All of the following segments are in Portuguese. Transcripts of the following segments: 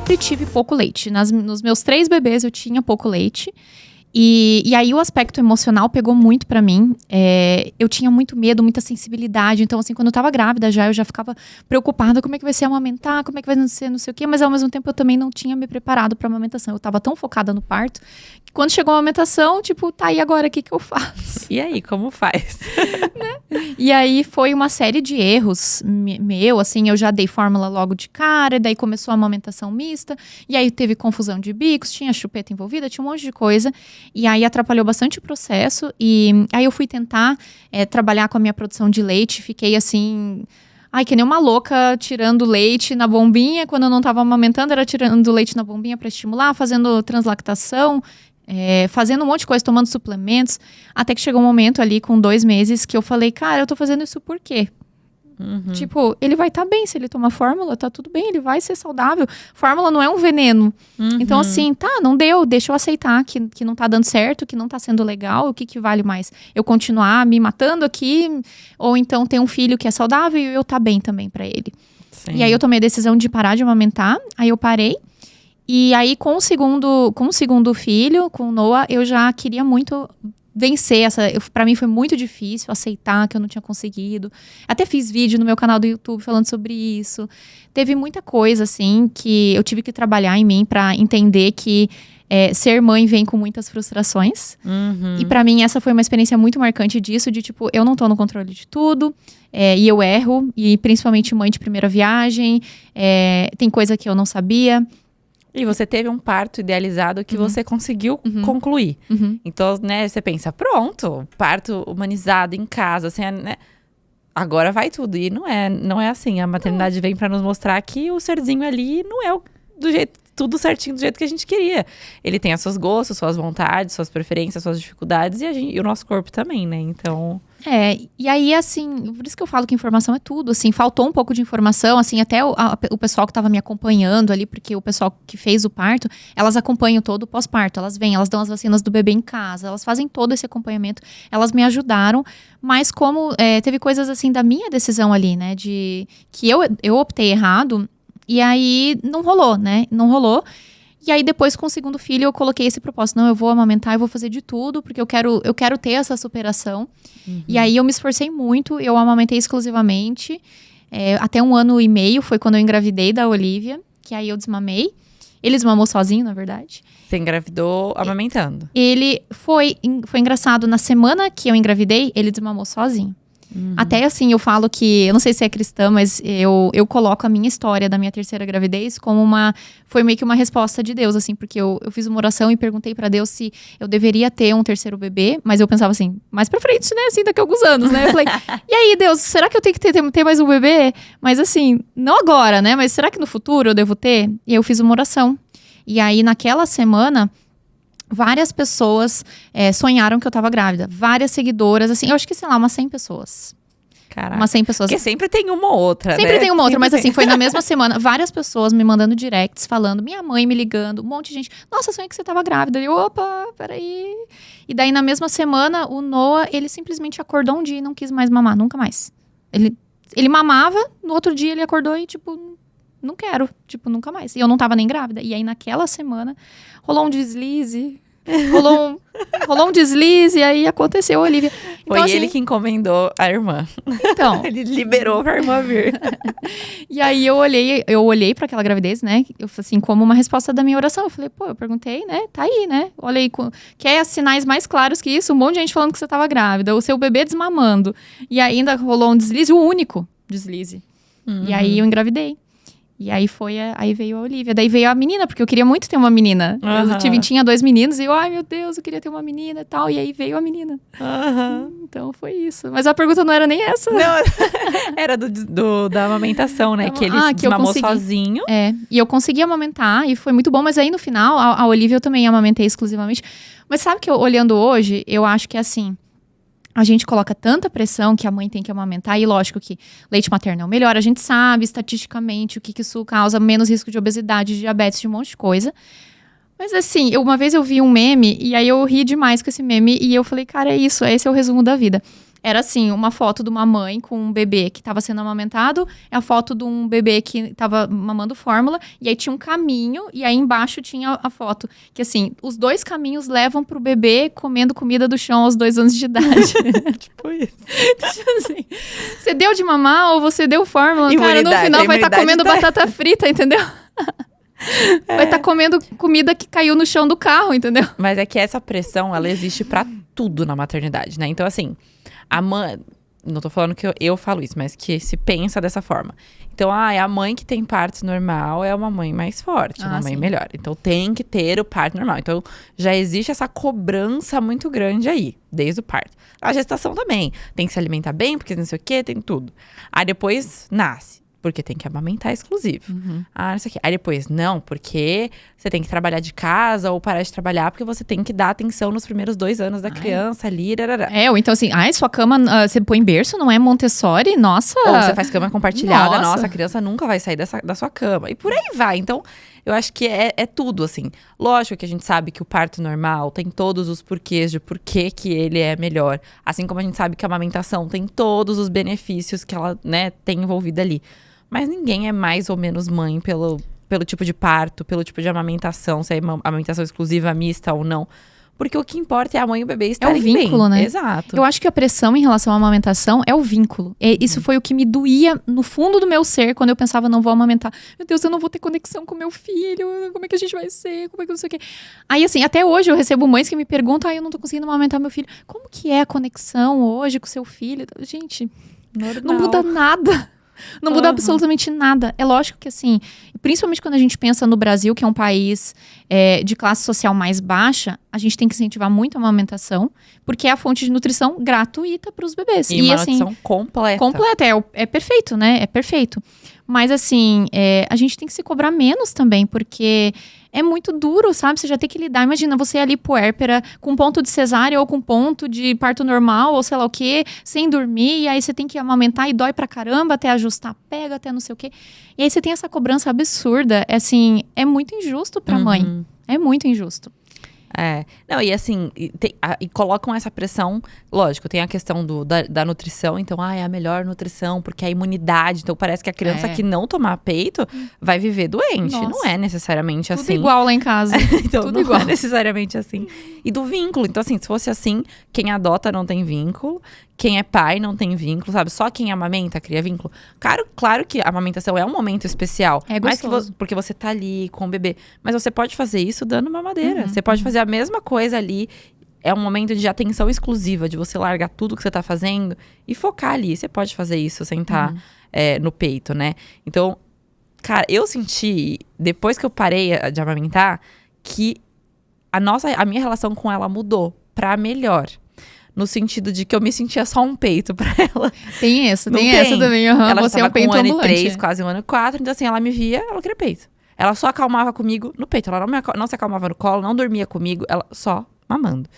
sempre tive pouco leite. Nos meus 3 bebês eu tinha pouco leite. E aí o aspecto emocional pegou muito pra mim. Eu tinha muito medo, muita sensibilidade. Então, assim, quando eu tava grávida eu já ficava preocupada. Como é que vai ser amamentar? Como é que vai ser não sei o quê? Mas ao mesmo tempo eu também não tinha me preparado pra amamentação. Eu tava tão focada no parto que quando chegou a amamentação, tipo, tá, e agora? O que eu faço? E aí, como faz? Né? E aí foi uma série de erros assim, eu já dei fórmula logo de cara, daí começou a amamentação mista, e aí teve confusão de bicos, tinha chupeta envolvida, tinha um monte de coisa, e aí atrapalhou bastante o processo, e aí eu fui tentar trabalhar com a minha produção de leite, fiquei assim... Ai, que nem uma louca, tirando leite na bombinha, quando eu não tava amamentando, era tirando leite na bombinha para estimular, fazendo translactação, fazendo um monte de coisa, tomando suplementos, até que chegou um momento ali com 2 meses que eu falei, cara, eu tô fazendo isso por quê? Tipo, ele vai estar bem se ele tomar fórmula, tá tudo bem, ele vai ser saudável. Fórmula não é um veneno. Então, assim, tá, não deu, deixa eu aceitar que não tá dando certo, que não tá sendo legal, o que vale mais? Eu continuar me matando aqui, ou então ter um filho que é saudável e eu tá bem também pra ele. Sim. E aí eu tomei a decisão de parar de amamentar, aí eu parei. E aí, com o segundo filho, com o Noah, eu já queria muito vencer pra mim foi muito difícil aceitar que eu não tinha conseguido. Até fiz vídeo no meu canal do YouTube falando sobre isso. Teve muita coisa, assim, que eu tive que trabalhar em mim pra entender que ser mãe vem com muitas frustrações. E pra mim essa foi uma experiência muito marcante disso, de tipo, eu não tô no controle de tudo, e eu erro, e principalmente mãe de primeira viagem, tem coisa que eu não sabia. E você teve um parto idealizado que você conseguiu concluir. Então, né, você pensa, pronto, parto humanizado em casa, assim, né? Agora vai tudo. E não é assim. A maternidade vem pra nos mostrar que o serzinho ali não é do jeito, tudo certinho do jeito que a gente queria. Ele tem os seus gostos, suas vontades, suas preferências, suas dificuldades e o nosso corpo também, né? Então... e aí, assim, por isso que eu falo que informação é tudo, assim, faltou um pouco de informação, assim, até o pessoal que tava me acompanhando ali, porque o pessoal que fez o parto, elas acompanham todo o pós-parto, elas vêm, elas dão as vacinas do bebê em casa, elas fazem todo esse acompanhamento, elas me ajudaram, mas como teve coisas, assim, da minha decisão ali, né, de que eu optei errado, e aí não rolou, né, não rolou. E aí, depois, com o segundo filho, eu coloquei esse propósito. Não, eu vou amamentar, eu vou fazer de tudo, porque eu quero ter essa superação. E aí, eu me esforcei muito, eu amamentei exclusivamente. Até 1 ano e meio foi quando eu engravidei da Olivia, que aí eu desmamei. Ele desmamou sozinho, na verdade. Você engravidou amamentando? Ele foi engraçado, na semana que eu engravidei, ele desmamou sozinho. Até assim, eu falo que, eu não sei se é cristã, mas eu coloco a minha história da minha 3ª gravidez como foi meio que uma resposta de Deus, assim, porque eu fiz uma oração e perguntei pra Deus se eu deveria ter um 3º bebê, mas eu pensava assim, mais pra frente, né, assim, daqui a alguns anos, né, eu falei, e aí, Deus, será que eu tenho que ter mais um bebê? Mas assim, não agora, né, mas será que no futuro eu devo ter? E eu fiz uma oração, e aí naquela semana... Várias pessoas sonharam que eu tava grávida. Várias seguidoras, assim, eu acho que, sei lá, umas 100 pessoas. Caraca. Umas 100 pessoas. Porque sempre tem uma ou outra, Sempre né? tem uma outra, Sempre mas assim, foi na mesma semana. Várias pessoas me mandando directs, falando, minha mãe me ligando, um monte de gente. Nossa, sonhei que você tava grávida. E opa, peraí. E daí, na mesma semana, o Noah, ele simplesmente acordou um dia e não quis mais mamar, nunca mais. Ele mamava, no outro dia ele acordou e, tipo... Não quero, tipo, nunca mais. E eu não tava nem grávida. E aí, naquela semana, rolou um deslize. Rolou um deslize, e aí aconteceu, Olivia. Então, foi assim, ele que encomendou a irmã. Então. Ele liberou pra irmã vir. E aí, eu olhei pra aquela gravidez, né? Eu, assim, como uma resposta da minha oração. Eu falei, pô, eu perguntei, né? Tá aí, né? Olha aí, quer sinais mais claros que isso? Um monte de gente falando que você tava grávida. O seu bebê desmamando. E ainda rolou um deslize, o único deslize. E aí, eu engravidei. E aí aí veio a Olivia. Daí veio a menina, porque eu queria muito ter uma menina. Eu tinha 2 meninos e eu, ai meu Deus, eu queria ter uma menina e tal. E aí veio a menina. Então foi isso. Mas a pergunta não era nem essa. Não, era da amamentação, né? Que ele desmamou sozinho. E eu consegui amamentar e foi muito bom. Mas aí no final, a Olivia eu também amamentei exclusivamente. Mas sabe que olhando hoje, eu acho que é assim... A gente coloca tanta pressão que a mãe tem que amamentar. E lógico que leite materno é o melhor. A gente sabe estatisticamente o que isso causa. Menos risco de obesidade, de diabetes, de um monte de coisa. Mas assim, uma vez eu vi um meme. E aí eu ri demais com esse meme. E eu falei, cara, é isso. Esse é o resumo da vida. Era assim, uma foto de uma mãe com um bebê que estava sendo amamentado, a foto de um bebê que estava mamando fórmula, e aí tinha um caminho, e aí embaixo tinha a foto. Que assim, os 2 caminhos levam pro bebê comendo comida do chão aos 2 anos de idade. Tipo isso. Tipo assim, você deu de mamar ou você deu fórmula? Cara, no final vai estar comendo batata frita, entendeu? Vai estar comendo comida que caiu no chão do carro, entendeu? Mas é que essa pressão, ela existe pra tudo na maternidade, né? Então, assim, a mãe... Não tô falando que eu falo isso, mas que se pensa dessa forma. Então, a mãe que tem parto normal é uma mãe mais forte, uma mãe melhor. Então, tem que ter o parto normal. Então, já existe essa cobrança muito grande aí, desde o parto. A gestação também. Tem que se alimentar bem, porque não sei o quê, tem tudo. Aí, depois, nasce. Porque tem que amamentar exclusivo. Não sei o quê. Aí depois, não, porque você tem que trabalhar de casa ou parar de trabalhar, porque você tem que dar atenção nos primeiros 2 anos da criança ali. Ou então assim, sua cama, você põe berço, não é Montessori? Nossa! Ou você faz cama compartilhada, nossa, a criança nunca vai sair da sua cama. E por aí vai. Então, eu acho que é tudo, assim. Lógico que a gente sabe que o parto normal tem todos os porquês de por que ele é melhor. Assim como a gente sabe que a amamentação tem todos os benefícios que ela, né, tem envolvida ali. Mas ninguém é mais ou menos mãe pelo tipo de parto, pelo tipo de amamentação, se é amamentação exclusiva, mista ou não. Porque o que importa é a mãe e o bebê estarem bem. É o vínculo, né? Exato. Eu acho que a pressão em relação à amamentação é o vínculo. Isso foi o que me doía no fundo do meu ser, quando eu pensava, não vou amamentar. Meu Deus, eu não vou ter conexão com meu filho. Como é que a gente vai ser? Como é que não sei o quê? Aí, assim, até hoje eu recebo mães que me perguntam, eu não tô conseguindo amamentar meu filho. Como que é a conexão hoje com seu filho? Gente, normal. Não muda nada. Não muda absolutamente nada. É lógico que, assim, principalmente quando a gente pensa no Brasil, que é um país de classe social mais baixa, a gente tem que incentivar muito a amamentação, porque é a fonte de nutrição gratuita para os bebês. E uma nutrição completa. Completa, é perfeito, né? É perfeito. Mas, assim, a gente tem que se cobrar menos também, porque é muito duro, sabe? Você já tem que lidar. Imagina, você ali puérpera, com ponto de cesárea ou com ponto de parto normal, ou sei lá o quê, sem dormir, e aí você tem que amamentar e dói pra caramba até ajustar, pega até não sei o quê. E aí você tem essa cobrança absurda. Assim, é muito injusto pra mãe. É muito injusto. Não, e assim, e colocam essa pressão, lógico, tem a questão da nutrição, então, é a melhor nutrição, porque a imunidade, então parece que a criança que não tomar peito vai viver doente, não é necessariamente tudo assim. Tudo igual lá em casa, então, tudo não igual. É necessariamente assim. E do vínculo, então assim, se fosse assim, quem adota não tem vínculo, quem é pai não tem vínculo, sabe? Só quem amamenta cria vínculo. Claro que a amamentação é um momento especial. É gostoso. Porque você tá ali com o bebê. Mas você pode fazer isso dando mamadeira. Você pode fazer a mesma coisa ali. É um momento de atenção exclusiva, de você largar tudo que você tá fazendo e focar ali. Você pode fazer isso sem estar no peito, né? Então, cara, eu senti, depois que eu parei de amamentar, que a minha relação com ela mudou pra melhor. No sentido de que eu me sentia só um peito pra ela. Tem essa também. Ela você é um peito ambulante. ambulante. 3, quase 1 ano e 4. Então, assim, ela me via, ela queria peito. Ela só acalmava comigo no peito. Ela não se acalmava no colo, não dormia comigo. Ela só mamando.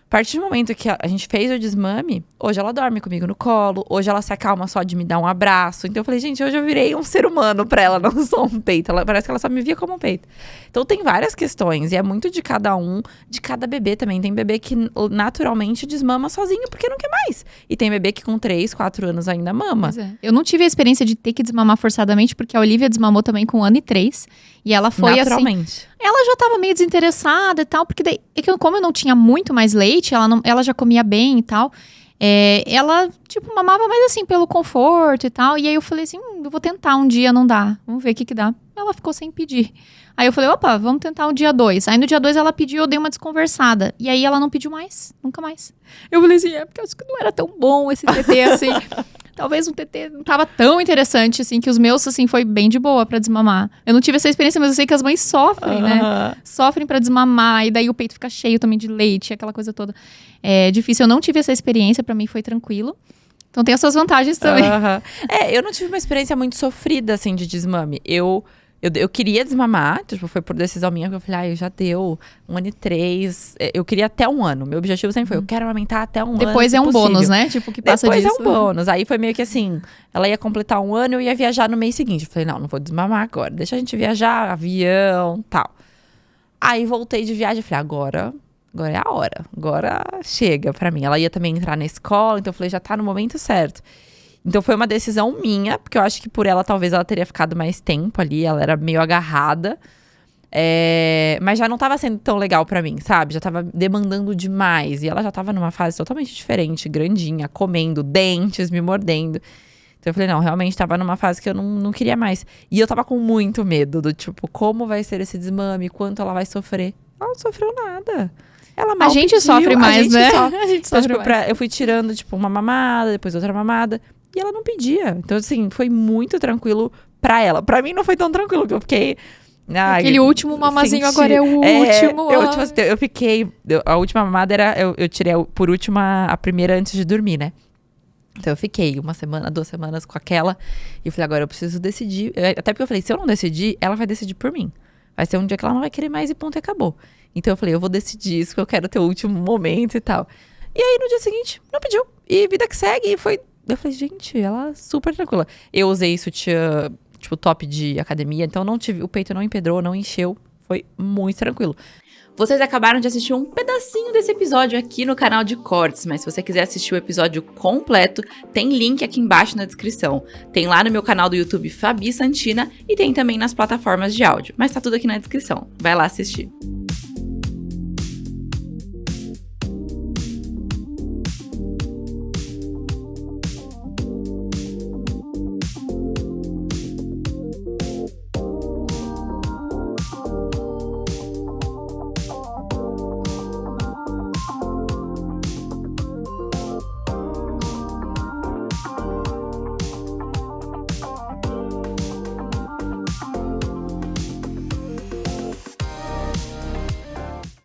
A partir do momento que a gente fez o desmame, hoje ela dorme comigo no colo. Hoje ela se acalma só de me dar um abraço. Então eu falei, gente, hoje eu virei um ser humano pra ela, não só um peito. Parece que ela só me via como um peito. Então tem várias questões. E é muito de cada um, de cada bebê também. Tem bebê que naturalmente desmama sozinho porque não quer mais. E tem bebê que com 3, 4 anos ainda mama. Pois é. Eu não tive a experiência de ter que desmamar forçadamente, porque a Olivia desmamou também com 1 ano e 3. E ela foi naturalmente. Assim, ela já tava meio desinteressada e tal, porque daí, como eu não tinha muito mais leite, ela já comia bem e tal. Ela, tipo, mamava mais assim, pelo conforto e tal. E aí eu falei assim, eu vou tentar um dia, não dá. Vamos ver o que dá. Ela ficou sem pedir. Aí eu falei, opa, vamos tentar o dia 2. Aí no dia 2 ela pediu, eu dei uma desconversada. E aí ela não pediu mais, nunca mais. Eu falei assim, porque eu acho que não era tão bom esse TT, assim. Talvez um TT não tava tão interessante, assim, que os meus, assim, foi bem de boa pra desmamar. Eu não tive essa experiência, mas eu sei que as mães sofrem, né? Sofrem pra desmamar, e daí o peito fica cheio também de leite, aquela coisa toda. É difícil, eu não tive essa experiência, pra mim foi tranquilo. Então tem as suas vantagens também. Eu não tive uma experiência muito sofrida, assim, de desmame. Eu queria desmamar, tipo, foi por decisão minha, que eu falei, já deu 1 ano e 3. Eu queria até 1 ano. Meu objetivo sempre foi, eu quero amamentar até 1 ano. Depois é um bônus, né? Tipo, que passa disso. Depois disso. é um bônus. Aí foi meio que assim, ela ia completar 1 ano e eu ia viajar no mês seguinte. Eu falei, não vou desmamar agora. Deixa a gente viajar, avião, tal. Aí voltei de viagem, falei, agora é a hora. Agora chega pra mim. Ela ia também entrar na escola, então eu falei, já tá no momento certo. Então foi uma decisão minha, porque eu acho que por ela, talvez ela teria ficado mais tempo ali, ela era meio agarrada. Mas já não tava sendo tão legal pra mim, sabe? Já tava demandando demais. E ela já tava numa fase totalmente diferente, grandinha, comendo, dentes, me mordendo. Então eu falei, não, realmente tava numa fase que eu não queria mais. E eu tava com muito medo do tipo, como vai ser esse desmame? Quanto ela vai sofrer? Ela não sofreu nada. Ela mal A gente pediu, sofre mais, né? A gente sofre mais. Eu fui tirando, tipo, uma mamada, depois outra mamada. E ela não pedia. Então, assim, foi muito tranquilo pra ela. Pra mim não foi tão tranquilo, que eu fiquei... Aquele último mamazinho agora é o último. Eu fiquei... A última mamada era... Eu tirei por último a primeira antes de dormir, né? Então eu fiquei 1 semana, 2 semanas com aquela. E eu falei, agora eu preciso decidir. Até porque eu falei, se eu não decidir, ela vai decidir por mim. Vai ser um dia que ela não vai querer mais e ponto, e acabou. Então eu falei, eu vou decidir isso, que eu quero ter o último momento e tal. E aí no dia seguinte, não pediu. E vida que segue, e foi... Eu falei, gente, ela super tranquila. Eu usei sutiã, tipo, top de academia, então não tive, o peito não empedrou, não encheu. Foi muito tranquilo. Vocês acabaram de assistir um pedacinho desse episódio aqui no canal de cortes, mas se você quiser assistir o episódio completo, tem link aqui embaixo na descrição. Tem lá no meu canal do YouTube Fabi Santina e tem também nas plataformas de áudio, mas tá tudo aqui na descrição. Vai lá assistir.